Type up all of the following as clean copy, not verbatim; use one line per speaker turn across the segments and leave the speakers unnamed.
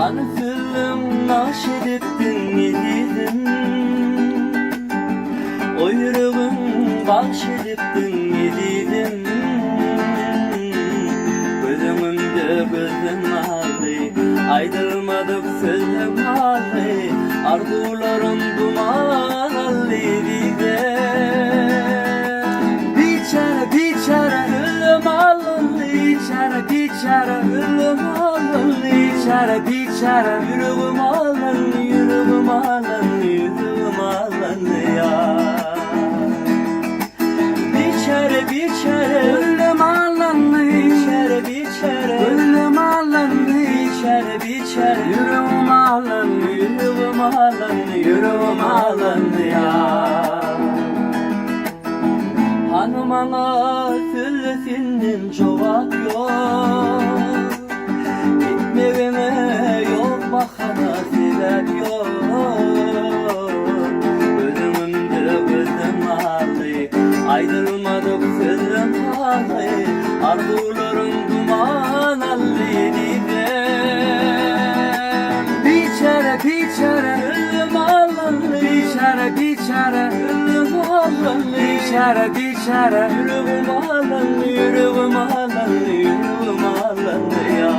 Anıtılım naşedettin yedidin, o yüreğim bahşedettin yedidin. Gözümünde gözüm ağlı, aydılmadık sözüm ağlı, arzularım duman aldı dide. Biçare biçare gülüm alındı, biçare biçare gülüm alındı, biçare biçare yüreğim alındı, yüreğim alındı, yüreğim alındı ya. Biçare biçare gülüm alındı, biçare biçare gülüm alındı, biçare biçare yüreğim alındı, yüreğim alındı, yüreğim alındı ya. Hanım ana sözlesinden cevap yok, gitmeme yok bakana sebep yok. Gözümünde gözüm ağlı, aydılmadık sözüm ağlı, arzularım duman aldı dide. Biçare biçare gülüm alındı, biçare biçare gülüm alındı, biçare biçare yüreğim alındı, yüreğim alındı, yüreğim alındı ya.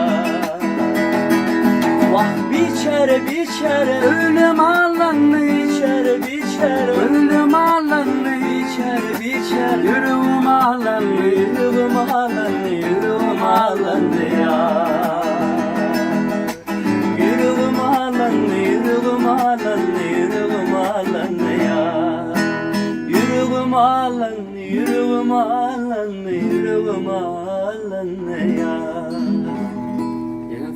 Vah biçare biçare gülüm alındı, biçare biçare